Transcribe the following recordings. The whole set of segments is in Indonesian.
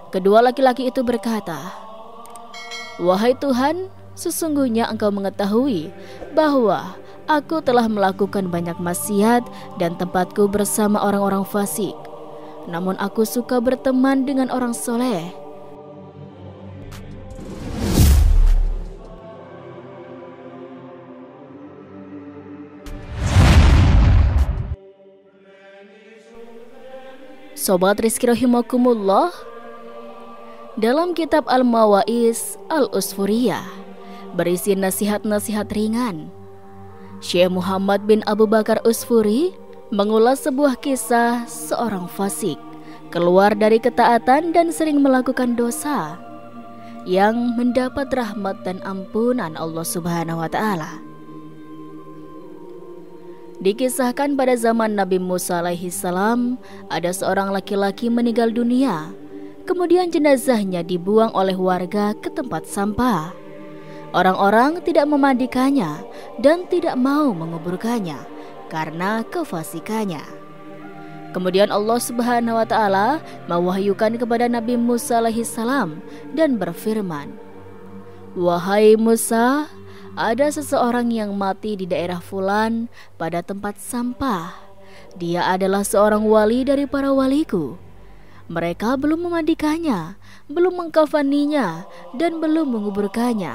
Kedua laki-laki itu berkata, "Wahai Tuhan, sesungguhnya Engkau mengetahui bahwa aku telah melakukan banyak maksiat dan tempatku bersama orang-orang fasik. Namun aku suka berteman dengan orang soleh." Sobat Rizki rahimakumullah, dalam kitab Al-Mawaiz Al-Usfuriyah berisi nasihat-nasihat ringan, Syekh Muhammad bin Abu Bakar Usfuri mengulas sebuah kisah seorang fasik keluar dari ketaatan dan sering melakukan dosa yang mendapat rahmat dan ampunan Allah Subhanahu wa Ta'ala. Dikisahkan pada zaman Nabi Musa alaihi salam, ada seorang laki-laki meninggal dunia. Kemudian jenazahnya dibuang oleh warga ke tempat sampah. Orang-orang tidak memandikannya dan tidak mau menguburkannya karena kefasikannya. Kemudian Allah Subhanahu wa Ta'ala mewahyukan kepada Nabi Musa alaihi salam dan berfirman, "Wahai Musa, ada seseorang yang mati di daerah Fulan pada tempat sampah. Dia adalah seorang wali dari para waliku. Mereka belum memandikannya, belum mengkafaninya, dan belum menguburkannya.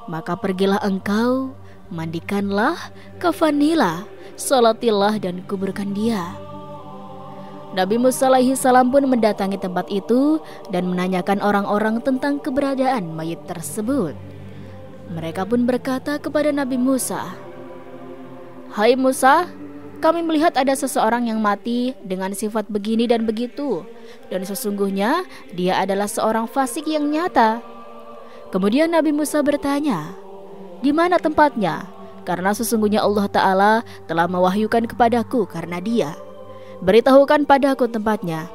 Maka pergilah engkau, mandikanlah, kafanilah, salatilah, dan kuburkan dia." Nabi Musa alaihi salam pun mendatangi tempat itu dan menanyakan orang-orang tentang keberadaan mayit tersebut. Mereka pun berkata kepada Nabi Musa, "Hai Musa, kami melihat ada seseorang yang mati dengan sifat begini dan begitu, dan sesungguhnya dia adalah seorang fasik yang nyata." Kemudian Nabi Musa bertanya, "Di mana tempatnya? Karena sesungguhnya Allah Ta'ala telah mewahyukan kepadaku karena dia. Beritahukan padaku tempatnya."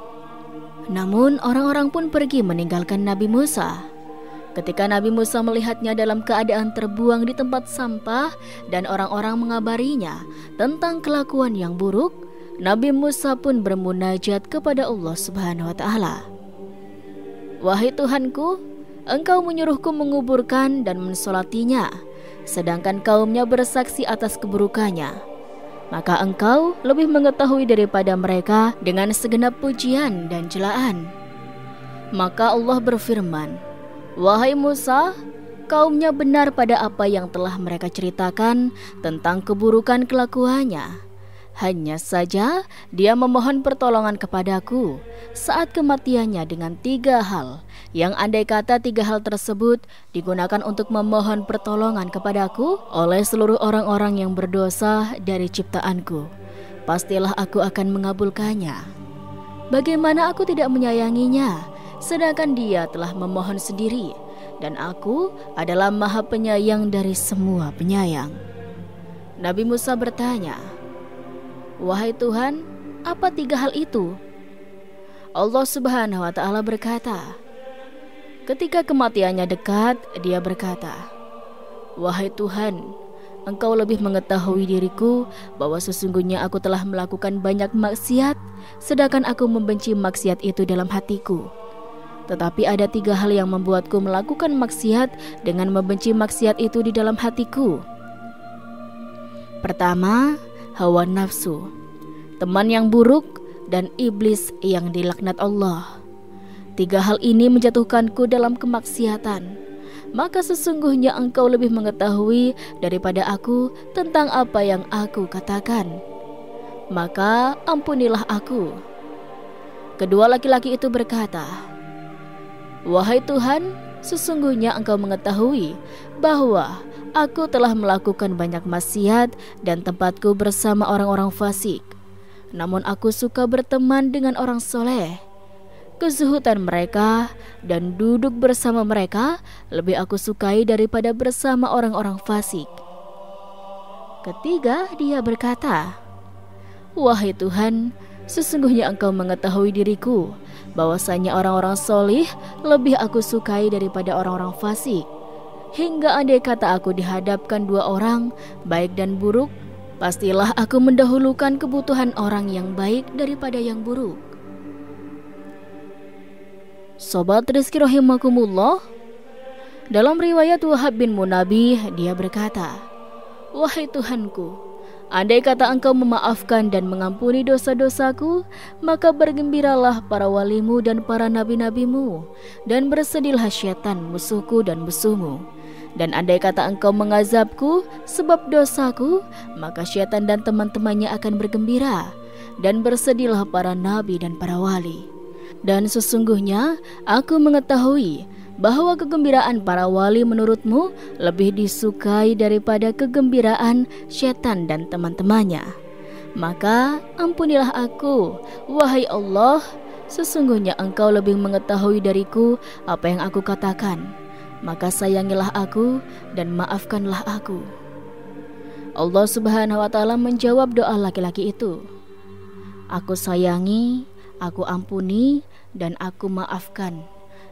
Namun orang-orang pun pergi meninggalkan Nabi Musa. Ketika Nabi Musa melihatnya dalam keadaan terbuang di tempat sampah dan orang-orang mengabarinya tentang kelakuan yang buruk, Nabi Musa pun bermunajat kepada Allah Subhanahu wa Ta'ala. "Wahai Tuhanku, Engkau menyuruhku menguburkan dan mensolatinya, sedangkan kaumnya bersaksi atas keburukannya. Maka Engkau lebih mengetahui daripada mereka dengan segenap pujian dan celaan." Maka Allah berfirman, "Wahai Musa, kaumnya benar pada apa yang telah mereka ceritakan tentang keburukan kelakuannya. Hanya saja dia memohon pertolongan kepadaku saat kematiannya dengan 3 hal, yang andai kata 3 hal tersebut digunakan untuk memohon pertolongan kepadaku oleh seluruh orang-orang yang berdosa dari ciptaanku, pastilah aku akan mengabulkannya. Bagaimana aku tidak menyayanginya, sedangkan dia telah memohon sendiri, dan aku adalah Maha Penyayang dari semua penyayang." Nabi Musa bertanya, "Wahai Tuhan, apa 3 hal itu?" Allah Subhanahu wa Ta'ala berkata, ketika kematiannya dekat, dia berkata, "Wahai Tuhan, Engkau lebih mengetahui diriku bahwa sesungguhnya aku telah melakukan banyak maksiat, sedangkan aku membenci maksiat itu dalam hatiku. Tetapi ada 3 hal yang membuatku melakukan maksiat dengan membenci maksiat itu di dalam hatiku. Pertama, hawa nafsu, teman yang buruk, dan iblis yang dilaknat Allah. 3 hal ini menjatuhkanku dalam kemaksiatan. Maka sesungguhnya Engkau lebih mengetahui daripada aku tentang apa yang aku katakan. Maka ampunilah aku." Kedua laki-laki itu berkata, "Wahai Tuhan, sesungguhnya Engkau mengetahui bahwa aku telah melakukan banyak maksiat dan tempatku bersama orang-orang fasik. Namun aku suka berteman dengan orang soleh. Kezuhudan mereka dan duduk bersama mereka lebih aku sukai daripada bersama orang-orang fasik." Ketiga, dia berkata, "Wahai Tuhan, sesungguhnya Engkau mengetahui diriku bahwasanya orang-orang solih lebih aku sukai daripada orang-orang fasik. Hingga andai kata aku dihadapkan 2 orang, baik dan buruk, pastilah aku mendahulukan kebutuhan orang yang baik daripada yang buruk." Sobat Rizki rahimakumullah, dalam riwayat Wahab bin Munabih, dia berkata, "Wahai Tuhanku, andai kata Engkau memaafkan dan mengampuni dosa-dosaku, maka bergembiralah para walimu dan para nabi-nabimu, dan bersedihlah syaitan musuhku dan musuhmu. Dan andai kata Engkau mengazabku sebab dosaku, maka syaitan dan teman-temannya akan bergembira, dan bersedihlah para nabi dan para wali. Dan sesungguhnya aku mengetahui bahwa kegembiraan para wali menurutmu lebih disukai daripada kegembiraan syaitan dan teman-temannya. Maka ampunilah aku, wahai Allah, sesungguhnya Engkau lebih mengetahui dariku apa yang aku katakan. Maka sayangilah aku dan maafkanlah aku." Allah Subhanahu wa Ta'ala menjawab doa laki-laki itu, "Aku sayangi, aku ampuni, dan aku maafkan.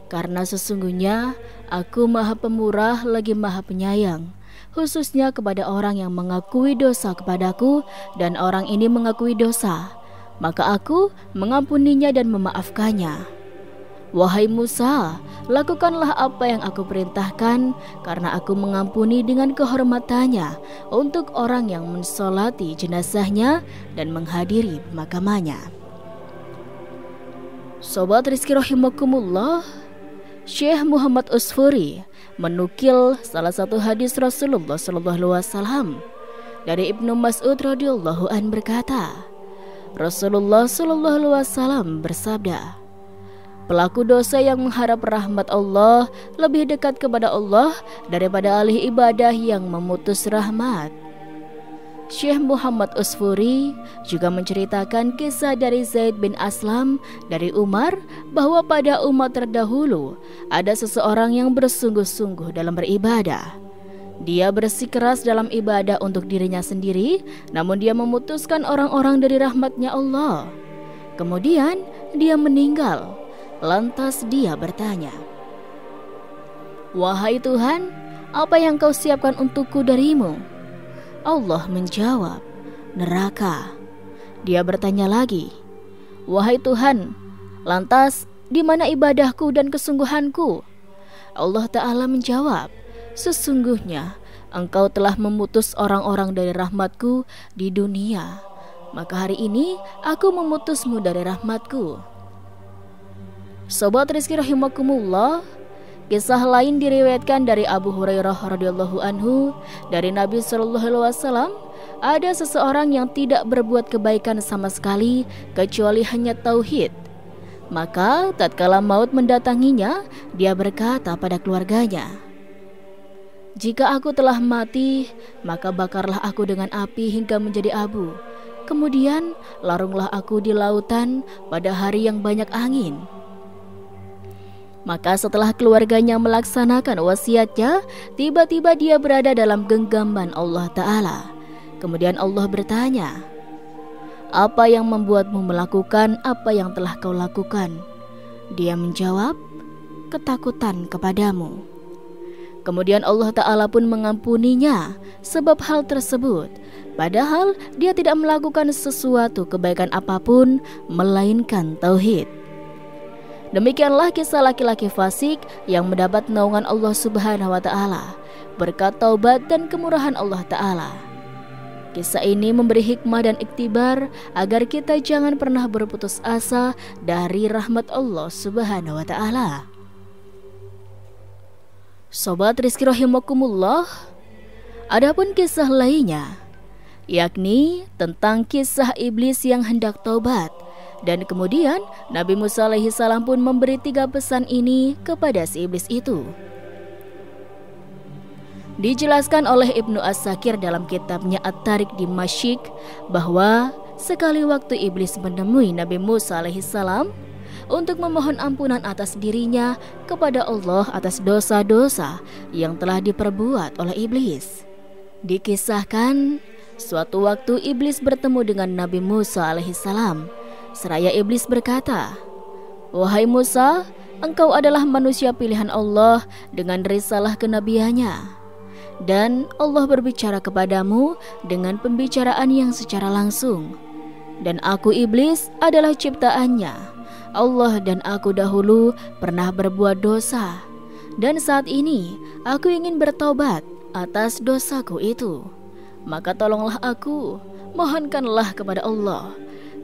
Karena sesungguhnya aku Maha Pemurah lagi Maha Penyayang, khususnya kepada orang yang mengakui dosa kepadaku dan orang ini mengakui dosa, maka aku mengampuninya dan memaafkannya. Wahai Musa, lakukanlah apa yang aku perintahkan, karena aku mengampuni dengan kehormatannya untuk orang yang mensolati jenazahnya dan menghadiri pemakamannya." Sobat Rizki rahimakumullah, Syekh Muhammad Usfuri menukil salah satu hadis Rasulullah SAW dari Ibnu Mas'ud radhiyallahu an berkata, Rasulullah SAW bersabda, "Pelaku dosa yang mengharap rahmat Allah lebih dekat kepada Allah daripada ahli ibadah yang memutus rahmat." Syekh Muhammad Usfuri juga menceritakan kisah dari Zaid bin Aslam dari Umar bahwa pada umat terdahulu ada seseorang yang bersungguh-sungguh dalam beribadah. Dia bersikeras dalam ibadah untuk dirinya sendiri, namun dia memutuskan orang-orang dari rahmatnya Allah. Kemudian dia meninggal. Lantas dia bertanya, "Wahai Tuhan, apa yang Kau siapkan untukku darimu?" Allah menjawab, "Neraka." Dia bertanya lagi, "Wahai Tuhan, lantas di mana ibadahku dan kesungguhanku?" Allah Ta'ala menjawab, "Sesungguhnya Engkau telah memutus orang-orang dari rahmatku di dunia, maka hari ini aku memutusmu dari rahmatku." Sobat Rizki rahimakumullah, kisah lain diriwayatkan dari Abu Hurairah radhiyallahu anhu dari Nabi SAW. Ada seseorang yang tidak berbuat kebaikan sama sekali kecuali hanya tauhid. Maka tatkala maut mendatanginya, dia berkata pada keluarganya, "Jika aku telah mati, maka bakarlah aku dengan api hingga menjadi abu. Kemudian larunglah aku di lautan pada hari yang banyak angin." Maka setelah keluarganya melaksanakan wasiatnya, tiba-tiba dia berada dalam genggaman Allah Ta'ala. Kemudian Allah bertanya, "Apa yang membuatmu melakukan apa yang telah kau lakukan?" Dia menjawab, "Ketakutan kepadamu." Kemudian Allah Ta'ala pun mengampuninya sebab hal tersebut, padahal dia tidak melakukan sesuatu kebaikan apapun melainkan tauhid. Demikianlah kisah laki-laki fasik yang mendapat naungan Allah Subhanahu wa Ta'ala berkat taubat dan kemurahan Allah Ta'ala. Kisah ini memberi hikmah dan iktibar agar kita jangan pernah berputus asa dari rahmat Allah Subhanahu wa Ta'ala. Sobat Rizki rahimakumullah, adapun kisah lainnya, yakni tentang kisah iblis yang hendak taubat. Dan kemudian Nabi Musa alaihi salam pun memberi 3 pesan ini kepada si iblis itu. Dijelaskan oleh Ibnu As-Sakir dalam kitabnya At-Tariq Dimasyik bahwa sekali waktu iblis menemui Nabi Musa alaihi salam untuk memohon ampunan atas dirinya kepada Allah atas dosa-dosa yang telah diperbuat oleh iblis. Dikisahkan suatu waktu iblis bertemu dengan Nabi Musa alaihi salam. Seraya iblis berkata, "Wahai Musa, engkau adalah manusia pilihan Allah dengan risalah kenabiannya. Dan Allah berbicara kepadamu dengan pembicaraan yang secara langsung. Dan aku iblis adalah ciptaannya. Allah dan aku dahulu pernah berbuat dosa, dan saat ini aku ingin bertobat atas dosaku itu. Maka tolonglah aku, mohonkanlah kepada Allah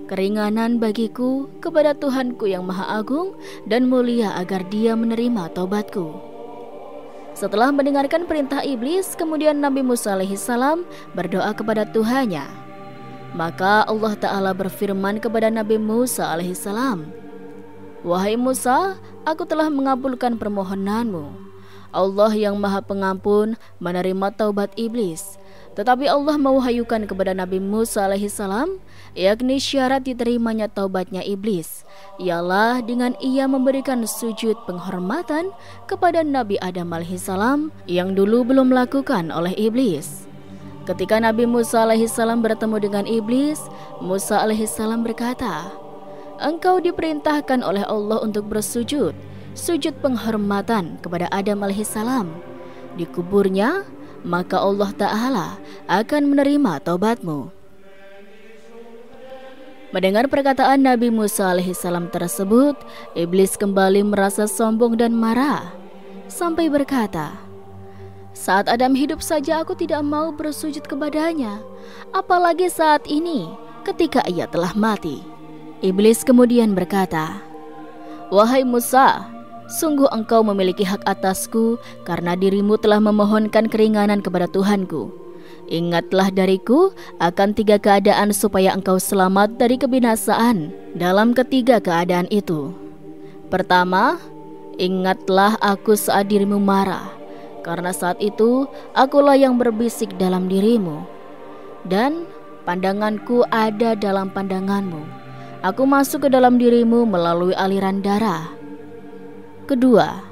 keringanan bagiku kepada Tuhanku yang Maha Agung dan mulia agar Dia menerima taubatku. Setelah mendengarkan perintah iblis, kemudian Nabi Musa alaihissalam berdoa kepada Tuhannya. Maka Allah Ta'ala berfirman kepada Nabi Musa alaihissalam, "Wahai Musa, aku telah mengabulkan permohonanmu." Allah yang Maha Pengampun menerima taubat iblis. Tetapi Allah mewahyukan kepada Nabi Musa alaihissalam, yakni syarat diterimanya taubatnya iblis ialah dengan ia memberikan sujud penghormatan kepada Nabi Adam alaihissalam yang dulu belum melakukan oleh iblis. Ketika Nabi Musa alaihissalam bertemu dengan iblis, Musa alaihissalam berkata, "Engkau diperintahkan oleh Allah untuk bersujud, sujud penghormatan kepada Adam alaihissalam. Di kuburnya, maka Allah Ta'ala akan menerima taubatmu." Mendengar perkataan Nabi Musa alaihissalam tersebut, iblis kembali merasa sombong dan marah sampai berkata, "Saat Adam hidup saja aku tidak mau bersujud kepadanya, apalagi saat ini ketika ia telah mati." Iblis kemudian berkata, "Wahai Musa, sungguh engkau memiliki hak atasku karena dirimu telah memohonkan keringanan kepada Tuhanku. Ingatlah dariku akan 3 keadaan supaya engkau selamat dari kebinasaan dalam ketiga keadaan itu. Pertama, ingatlah aku saat dirimu marah, karena saat itu akulah yang berbisik dalam dirimu, dan pandanganku ada dalam pandanganmu. Aku masuk ke dalam dirimu melalui aliran darah. Kedua,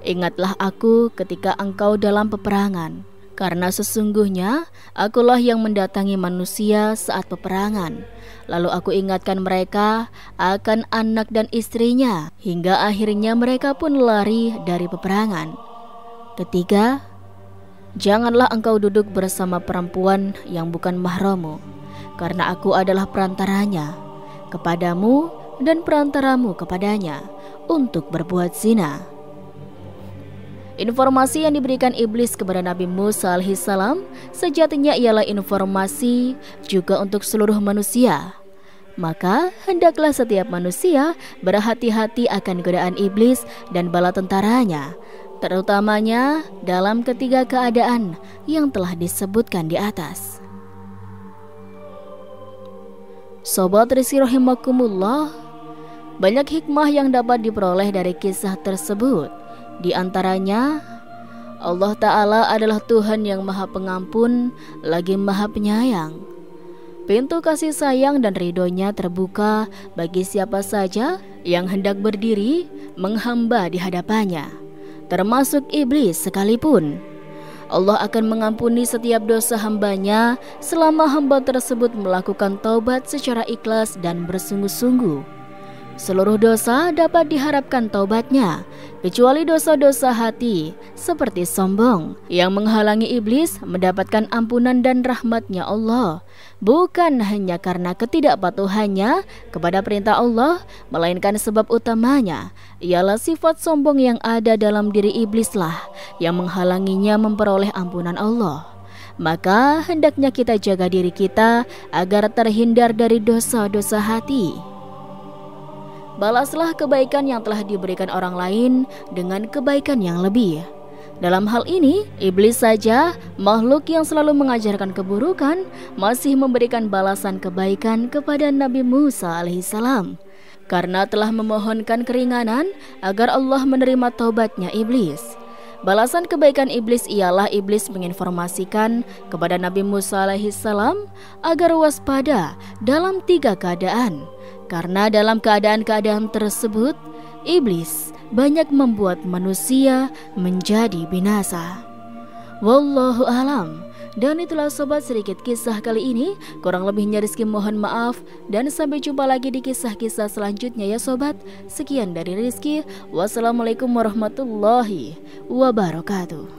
ingatlah aku ketika engkau dalam peperangan, karena sesungguhnya akulah yang mendatangi manusia saat peperangan. Lalu aku ingatkan mereka akan anak dan istrinya, hingga akhirnya mereka pun lari dari peperangan. Ketiga, janganlah engkau duduk bersama perempuan yang bukan mahrammu, karena aku adalah perantaranya kepadamu dan perantaramu kepadanya untuk berbuat zina." Informasi yang diberikan iblis kepada Nabi Musa alaihissalam sejatinya ialah informasi juga untuk seluruh manusia. Maka hendaklah setiap manusia berhati-hati akan godaan iblis dan bala tentaranya, terutamanya dalam ketiga keadaan yang telah disebutkan di atas. Sobat Rizki rahimakumullah, banyak hikmah yang dapat diperoleh dari kisah tersebut. Di antaranya, Allah Ta'ala adalah Tuhan yang Maha Pengampun lagi Maha Penyayang. Pintu kasih sayang dan ridhonya terbuka bagi siapa saja yang hendak berdiri menghamba di hadapannya, termasuk iblis sekalipun. Allah akan mengampuni setiap dosa hambanya selama hamba tersebut melakukan taubat secara ikhlas dan bersungguh-sungguh. Seluruh dosa dapat diharapkan taubatnya, kecuali dosa-dosa hati seperti sombong yang menghalangi iblis mendapatkan ampunan dan rahmatnya Allah, bukan hanya karena ketidakpatuhannya kepada perintah Allah, melainkan sebab utamanya ialah sifat sombong yang ada dalam diri iblislah yang menghalanginya memperoleh ampunan Allah. Maka hendaknya kita jaga diri kita agar terhindar dari dosa-dosa hati. Balaslah kebaikan yang telah diberikan orang lain dengan kebaikan yang lebih. Dalam hal ini, iblis saja, makhluk yang selalu mengajarkan keburukan, masih memberikan balasan kebaikan kepada Nabi Musa alaihissalam, karena telah memohonkan keringanan agar Allah menerima taubatnya iblis. Balasan kebaikan iblis ialah iblis menginformasikan kepada Nabi Musa alaihissalam agar waspada dalam 3 keadaan. Karena dalam keadaan-keadaan tersebut, iblis banyak membuat manusia menjadi binasa. Wallahu alam. Dan itulah sobat sedikit kisah kali ini. Kurang lebihnya Rizki mohon maaf. Dan sampai jumpa lagi di kisah-kisah selanjutnya ya sobat. Sekian dari Rizki. Wassalamualaikum warahmatullahi wabarakatuh.